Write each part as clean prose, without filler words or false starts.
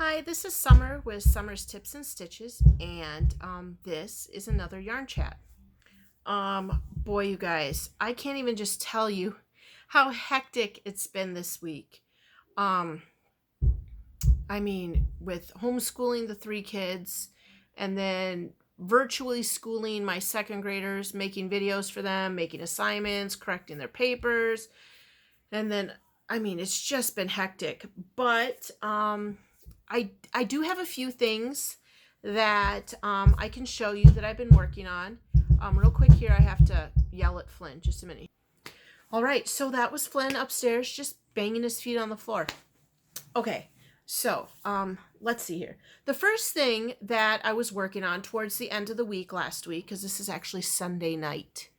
Hi, this is Summer with Summer's Tips and Stitches, and this is another yarn chat. Boy, you guys, I can't even just tell you how hectic it's been this week. With homeschooling the 3 kids, and then virtually schooling my 2nd graders, making videos for them, making assignments, correcting their papers, and then, it's just been hectic, but, I do have a few things that I can show you that I've been working on. Real quick here, I have to yell at Flynn. Just a minute. All right, so that was Flynn upstairs just banging his feet on the floor. Okay, so let's see here. The first thing that I was working on towards the end of the week last week, because this is actually Sunday night,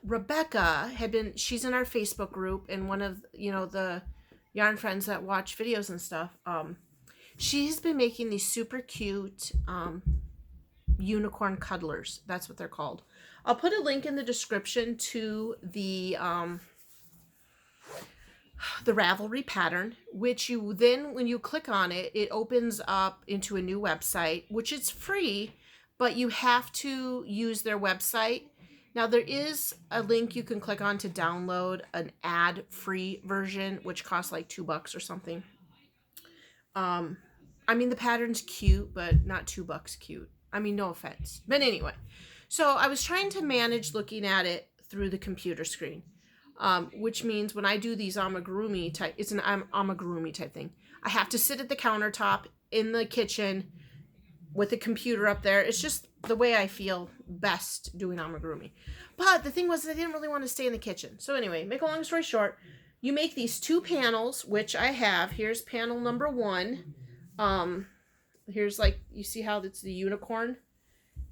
Rebecca she's in our Facebook group, and one of, the yarn friends that watch videos and stuff, she's been making these super cute Unicorn Cudlers. That's what they're called. I'll put a link in the description to the Ravelry pattern, which you then, when you click on it, it opens up into a new website, which is free, but you have to use their website. Now, there is a link you can click on to download an ad-free version, which costs like $2 or something. The pattern's cute, but not $2 cute. No offense. But anyway, so I was trying to manage looking at it through the computer screen, which means when I do these amigurumi type, it's an amigurumi type thing. I have to sit at the countertop in the kitchen with the computer up there. It's just the way I feel best doing amigurumi. But the thing was, I didn't really want to stay in the kitchen. So anyway, make a long story short, you make these 2 panels, which I have. Here's panel number 1. Here's, like, you see how it's the unicorn?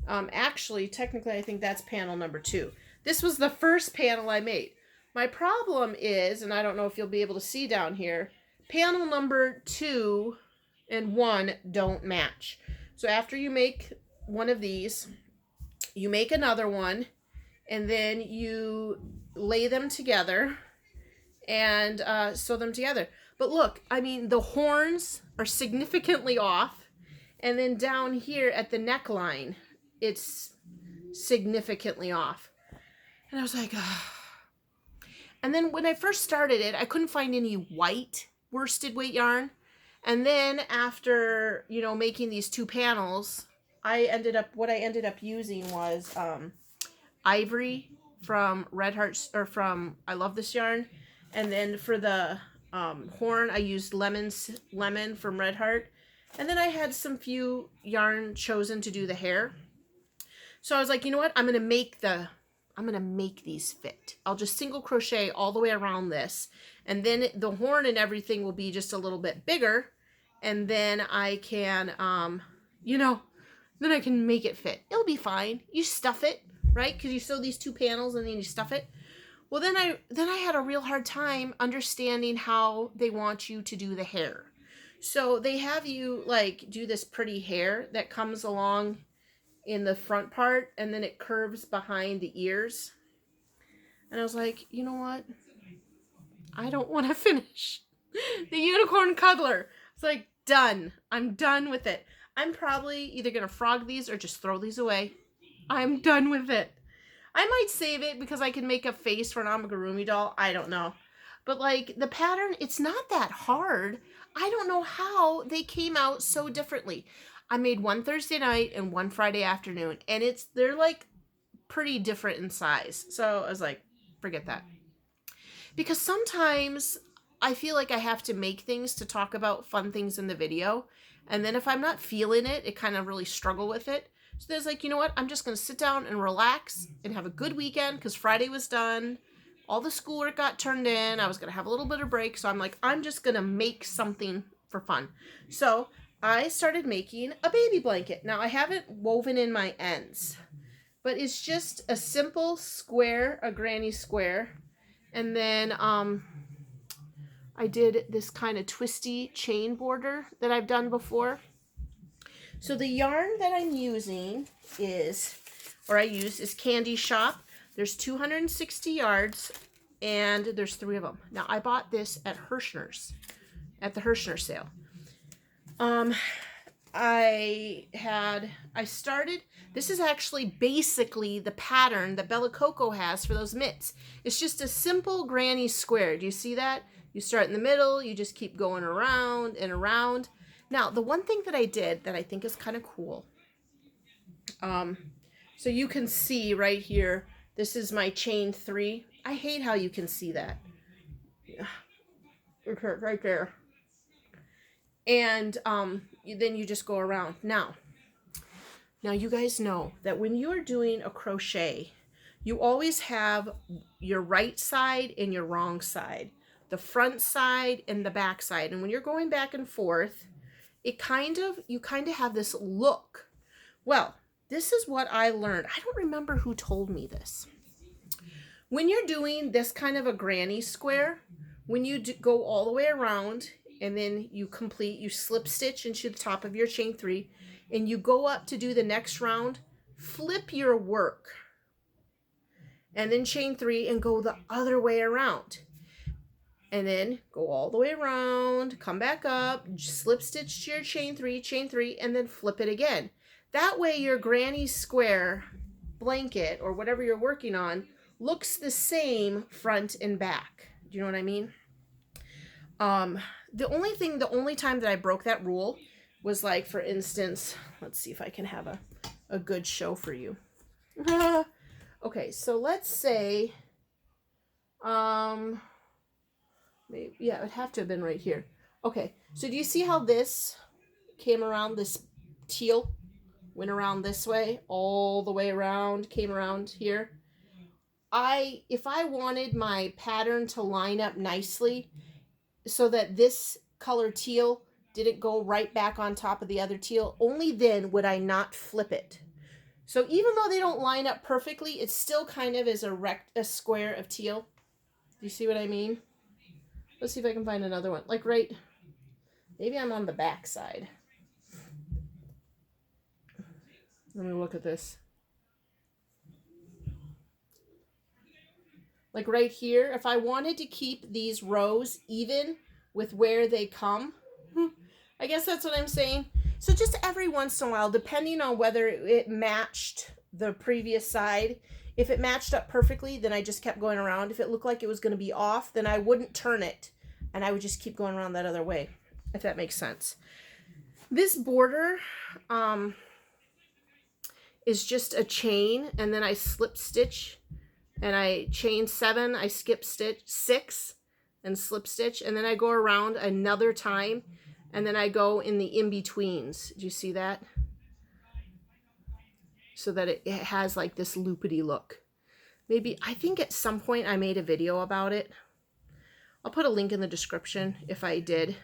Actually, technically, I think that's panel number 2. This was the first panel I made. My problem is, and I don't know if you'll be able to see down here, panel number 2 and 1 don't match. So after you make one of these, you make another one, and then you lay them together and sew them together. But look, the horns are significantly off, and then down here at the neckline, it's significantly off. And I was like, ugh. And then when I first started it, I couldn't find any white worsted weight yarn. And then after, making these 2 panels, what I ended up using was ivory from Red Hearts, or from I Love This Yarn. And then for the horn, I used lemon from Red Heart. And then I had some few yarn chosen to do the hair. So I was like, you know what? I'm going to make these fit. I'll just single crochet all the way around this. And then the horn and everything will be just a little bit bigger. And then I can, then I can make it fit. It'll be fine. You stuff it, right? Because you sew these 2 panels and then you stuff it. Well, then I had a real hard time understanding how they want you to do the hair. So they have you, like, do this pretty hair that comes along in the front part, and then it curves behind the ears. And I was like, you know what? I don't want to finish the Unicorn Cudler. It's like, done. I'm done with it. I'm probably either going to frog these or just throw these away. I'm done with it. I might save it because I can make a face for an amigurumi doll. I don't know. But, like, the pattern, it's not that hard. I don't know how they came out so differently. I made one Thursday night and one Friday afternoon, and they're like pretty different in size. So I was like, forget that. Because sometimes I feel like I have to make things to talk about fun things in the video. And then if I'm not feeling it, it kind of really struggle with it. So there's like, you know what? I'm just going to sit down and relax and have a good weekend because Friday was done. All the schoolwork got turned in. I was going to have a little bit of break. So I'm like, I'm just going to make something for fun. So I started making a baby blanket. Now, I haven't woven in my ends, but it's just a simple square, a granny square. And then I did this kind of twisty chain border that I've done before. So the yarn that I'm using is Candy Shop. There's 260 yards, and there's 3 of them. Now, I bought this at Hirschner's, at the Hirschner sale. I started, this is actually basically the pattern that Bella Coco has for those mitts. It's just a simple granny square. Do you see that? You start in the middle, you just keep going around and around. Now, the one thing that I did that I think is kind of cool, so you can see right here, this is my chain 3. I hate how you can see that. Right there. And then you just go around. Now you guys know that when you are doing a crochet, you always have your right side and your wrong side, the front side and the back side. And when you're going back and forth, you kind of have this look. Well, this is what I learned. I don't remember who told me this. When you're doing this kind of a granny square, when you go all the way around and then you slip stitch into the top of your chain 3 and you go up to do the next round, flip your work and then chain 3 and go the other way around. And then go all the way around, come back up, slip stitch to your chain 3, and then flip it again. That way your granny square blanket or whatever you're working on looks the same front and back. Do you know what I mean? The only time that I broke that rule was, like, for instance, let's see if I can have a good show for you. Okay, so let's say, maybe, yeah, it would have to have been right here. Okay, so do you see how this came around, this teal went around this way, all the way around, came around here? If I wanted my pattern to line up nicely so that this color teal didn't go right back on top of the other teal, only then would I not flip it. So even though they don't line up perfectly, it still kind of is a square of teal. Do you see what I mean? Let's see if I can find another one. Like right, maybe I'm on the back side. Let me look at this. Like right here, if I wanted to keep these rows even with where they come, I guess that's what I'm saying. So just every once in a while, depending on whether it matched the previous side, if it matched up perfectly, then I just kept going around. If it looked like it was going to be off, then I wouldn't turn it, and I would just keep going around that other way, if that makes sense. This border is just a chain, and then I slip stitch, and I chain 7, I skip stitch 6, and slip stitch, and then I go around another time, and then I go in the in-betweens. Do you see that? So that it has like this loopity look. Maybe, I think at some point I made a video about it. I'll put a link in the description if I did.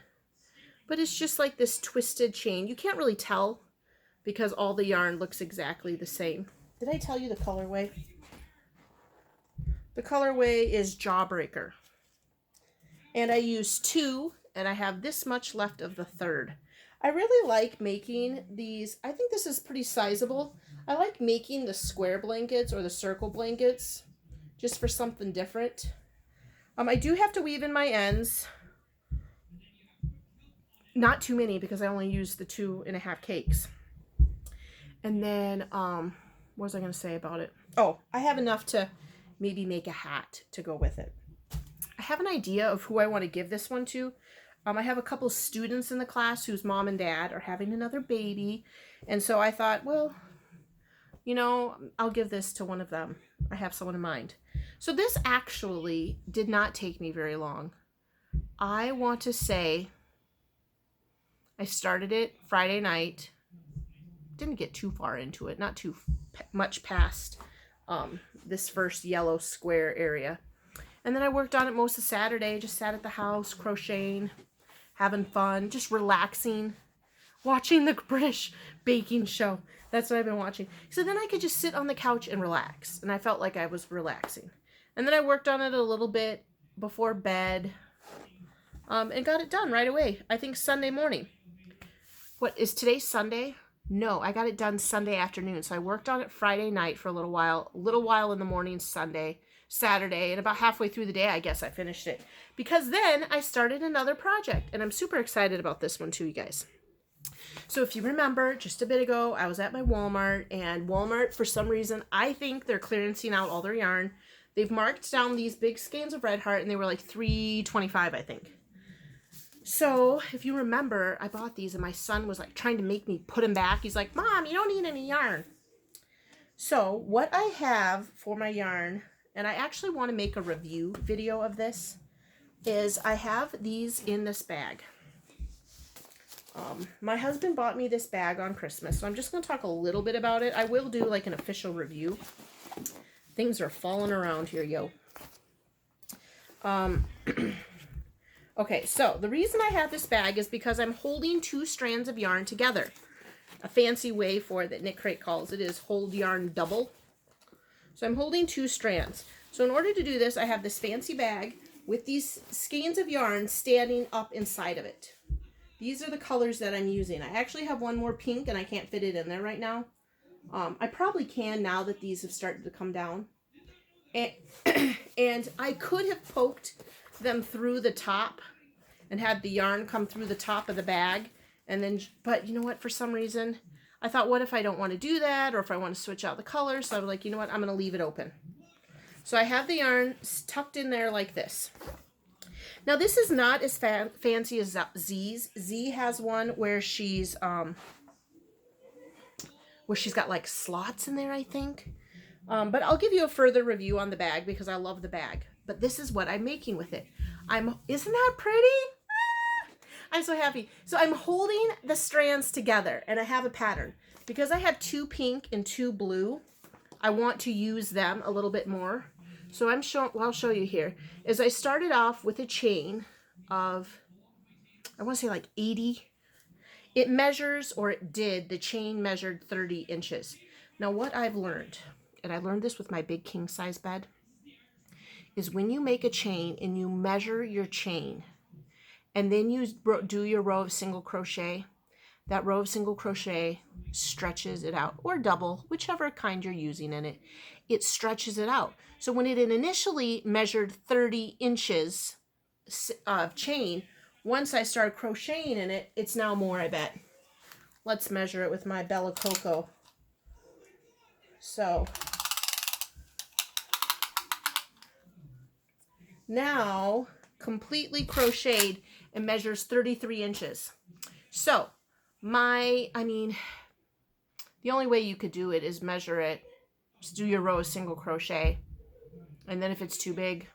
But it's just like this twisted chain. You can't really tell because all the yarn looks exactly the same. Did I tell you the colorway? The colorway is Jawbreaker. And I use 2, and I have this much left of the 3rd. I really like making these. I think this is pretty sizable. I like making the square blankets or the circle blankets just for something different. I do have to weave in my ends. Not too many because I only use the 2.5 cakes. And then, what was I going to say about it? Oh, I have enough to maybe make a hat to go with it. I have an idea of who I want to give this one to. I have a couple students in the class whose mom and dad are having another baby. And so I thought, well, you know, I'll give this to one of them. I have someone in mind. So this actually did not take me very long. I want to say I started it Friday night. Didn't get too far into it. Not too much past this first yellow square area. And then I worked on it most of Saturday. Just sat at the house, crocheting, having fun, just relaxing, watching the British baking show. That's what I've been watching. So then I could just sit on the couch and relax. And I felt like I was relaxing. And then I worked on it a little bit before bed. And got it done right away. I think Sunday morning. What, is today Sunday? No, I got it done Sunday afternoon. So I worked on it Friday night for a little while in the morning Saturday, and about halfway through the day, I guess I finished it. Because then I started another project, and I'm super excited about this one too, you guys. So if you remember, just a bit ago, I was at my Walmart, and Walmart, for some reason, I think they're clearancing out all their yarn. They've marked down these big skeins of Red Heart, and they were like $3.25, I think. So if you remember, I bought these, and my son was like trying to make me put them back. He's like, Mom, you don't need any yarn. So what I have for my yarn, and I actually want to make a review video of this, is I have these in this bag. My husband bought me this bag on Christmas, so I'm just going to talk a little bit about it. I will do like an official review. Things are falling around here, yo. Okay, so the reason I have this bag is because I'm holding 2 strands of yarn together. A fancy way for it that Nick Crate calls it is hold yarn double. So I'm holding 2 strands. So in order to do this, I have this fancy bag with these skeins of yarn standing up inside of it. These are the colors that I'm using. I actually have one more pink, and I can't fit it in there right now. I probably can now that these have started to come down. And I could have poked them through the top and had the yarn come through the top of the bag. And then, but you know what, for some reason, I thought, what if I don't want to do that, or if I want to switch out the colors? So I was like, you know what, I'm going to leave it open. So I have the yarn tucked in there like this. Now this is not as fancy as Z's. Z has one where she's got like slots in there, I think. But I'll give you a further review on the bag because I love the bag. But this is what I'm making with it. Isn't that pretty? Ah, I'm so happy. So I'm holding the strands together, and I have a pattern. Because I have 2 pink and 2 blue, I want to use them a little bit more. So I'll show you here, is I started off with a chain of, I want to say like 80. It measures, or it did, the chain measured 30 inches. Now what I've learned, and I learned this with my big king size bed, is when you make a chain and you measure your chain, and then you do your row of single crochet, that row of single crochet stretches it out, or double, whichever kind you're using in it. It stretches it out. So when it initially measured 30 inches of chain, once I started crocheting in it, it's now more, I bet. Let's measure it with my Bella Coco. So now completely crocheted and measures 33 inches. So the only way you could do it is measure it, just do your row of single crochet, and then if it's too big,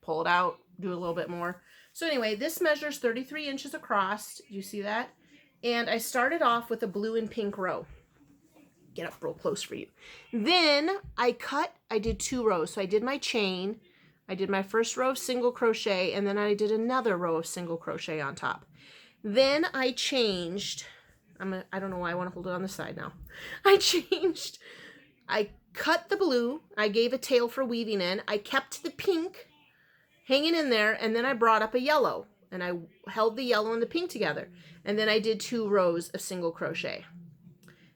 pull it out, do a little bit more. So anyway, this measures 33 inches across. You see that? And I started off with a blue and pink row. Get up real close for you. Then I did 2 rows. So I did my chain, I did my first row of single crochet, and then I did another row of single crochet on top. Then I changed, I don't know why I want to hold it on the side now. I cut the blue, I gave a tail for weaving in, I kept the pink hanging in there, and then I brought up a yellow, and I held the yellow and the pink together, and then I did 2 rows of single crochet.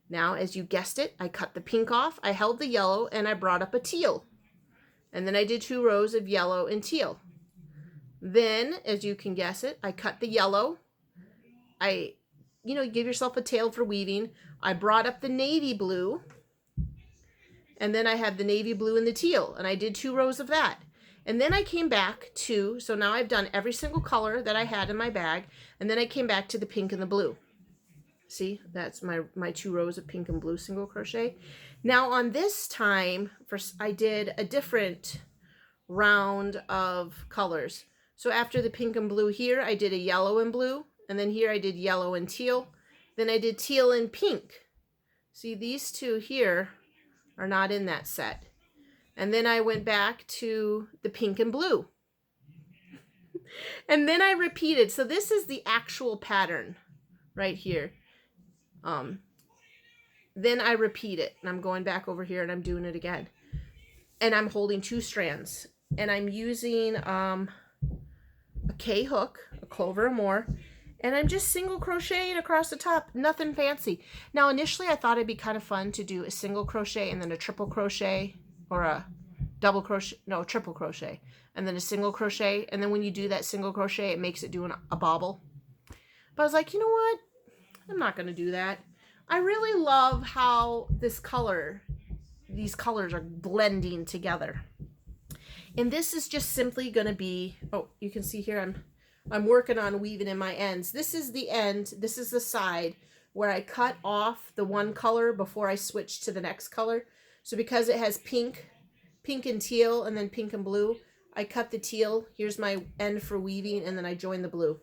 Now, as you guessed it, I cut the pink off, I held the yellow, and I brought up a teal, and then I did 2 rows of yellow and teal. Then, as you can guess it, I cut the yellow, give yourself a tail for weaving, I brought up the navy blue, and then I had the navy blue and the teal, and I did 2 rows of that. And then I came back to, so now I've done every single color that I had in my bag, and then I came back to the pink and the blue. See, that's my 2 rows of pink and blue single crochet. Now on this time, I did a different round of colors. So after the pink and blue here, I did a yellow and blue, and then here I did yellow and teal. Then I did teal and pink. See, these 2 here are not in that set. And then I went back to the pink and blue. And then I repeated. So this is the actual pattern right here. Then I repeat it. And I'm going back over here and I'm doing it again. And I'm holding 2 strands. And I'm using a K hook, a clover or more. And I'm just single crocheting across the top. Nothing fancy. Now initially I thought it'd be kind of fun to do a single crochet and then a triple crochet, or a double crochet, no, triple crochet, and then a single crochet, and then when you do that single crochet, it makes it do a bobble. But I was like, you know what? I'm not going to do that. I really love how these colors are blending together. And this is just simply going to be, oh, you can see here I'm working on weaving in my ends. This is the end, this is the side where I cut off the one color before I switch to the next color. So because it has pink and teal, and then pink and blue, I cut the teal. Here's my end for weaving, and then I join the blue.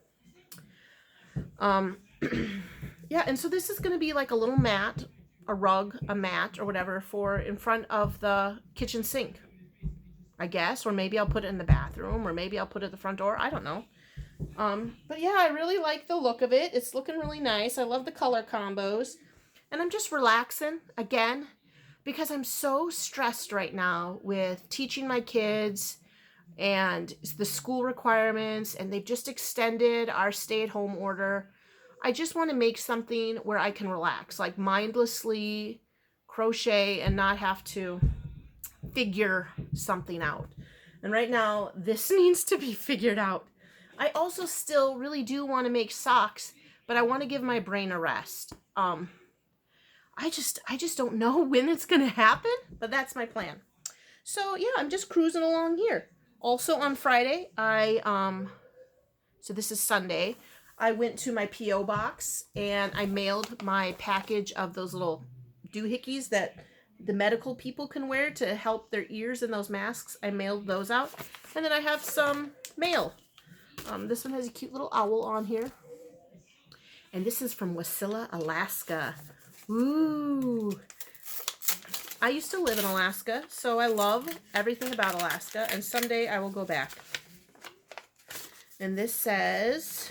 Yeah, and so this is going to be like a little mat, a rug, a mat, or whatever for in front of the kitchen sink, I guess. Or maybe I'll put it in the bathroom, or maybe I'll put it at the front door. I don't know. But yeah, I really like the look of it. It's looking really nice. I love the color combos. And I'm just relaxing again because I'm so stressed right now with teaching my kids and the school requirements, and they've just extended our stay-at-home order. I just want to make something where I can relax, like mindlessly crochet and not have to figure something out. And right now, this needs to be figured out. I also still really do want to make socks, but I want to give my brain a rest. I just don't know when it's going to happen, but that's my plan. So yeah, I'm just cruising along here. Also on Friday, so this is Sunday, I went to my P.O. box and I mailed my package of those little doohickeys that the medical people can wear to help their ears in those masks. I mailed those out. And then I have some mail. This one has a cute little owl on here. And this is from Wasilla, Alaska. Ooh. I used to live in Alaska, so I love everything about Alaska. And someday I will go back. And this says...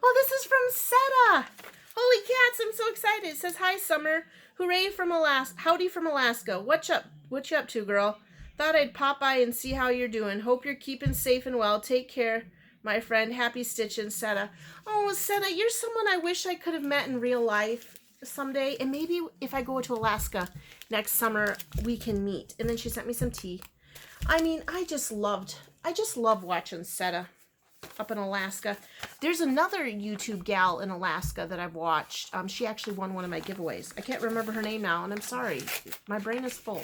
Oh, this is from Setta. Holy cats, I'm so excited. It says, "Hi, Summer. Hooray from Alaska. Howdy from Alaska. What you up to, girl? Thought I'd pop by and see how you're doing. Hope you're keeping safe and well. Take care, my friend. Happy stitching, Setta." Oh, Setta, you're someone I wish I could have met in real life someday. And maybe if I go to Alaska next summer, we can meet. And then she sent me some tea. I mean, I just love watching Setta up in Alaska. There's another YouTube gal in Alaska that I've watched. She actually won one of my giveaways. I can't remember her name now, and I'm sorry. My brain is full.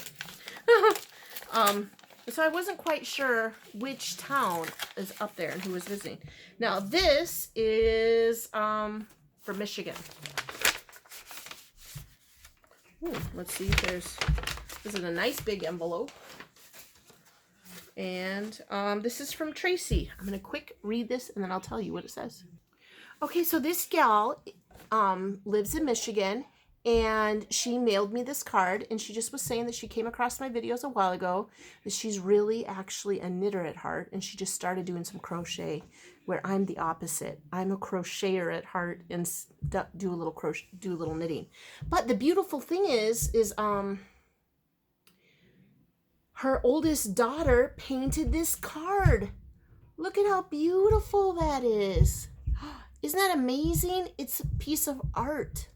So I wasn't quite sure which town is up there and who was visiting. Now this is from Michigan. Ooh, let's see if this is a nice big envelope. And this is from Tracy. I'm going to quick read this and then I'll tell you what it says. Okay, so this gal lives in Michigan, and she mailed me this card, and she just was saying that she came across my videos a while ago, that she's really actually a knitter at heart, and she just started doing some crochet, where I'm the opposite. I'm a crocheter at heart and do a little knitting. But the beautiful thing is her oldest daughter painted this card. Look at how beautiful that is. Isn't that amazing? It's a piece of art.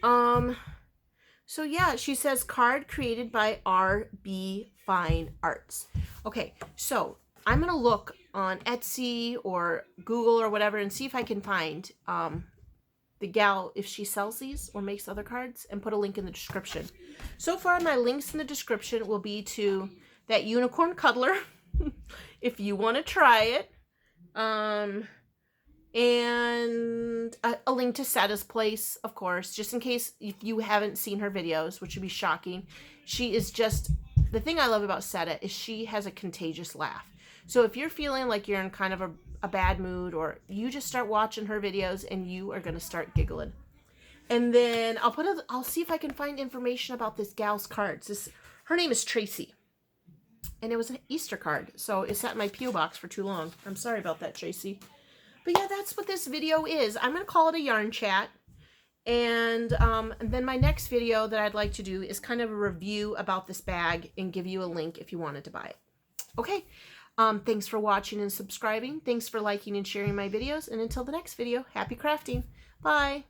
So yeah, she says card created by R.B. Fine Arts. Okay, so I'm going to look on Etsy or Google or whatever and see if I can find the gal, if she sells these or makes other cards, and put a link in the description. So far, my links in the description will be to that Uniorn Cudlder, if you want to try it, and a link to Setta's place, of course, just in case if you haven't seen her videos, which would be shocking. She is just, the thing I love about Setta is she has a contagious laugh. So if you're feeling like you're in kind of a bad mood, or you just start watching her videos and you are going to start giggling. And then I'll see if I can find information about this gal's cards. Her name is Tracy. And it was an Easter card, so it sat in my P.O. box for too long. I'm sorry about that, Tracy. But yeah, that's what this video is. I'm going to call it a yarn chat. And then my next video that I'd like to do is kind of a review about this bag and give you a link if you wanted to buy it. Okay. Thanks for watching and subscribing. Thanks for liking and sharing my videos. And until the next video, happy crafting. Bye.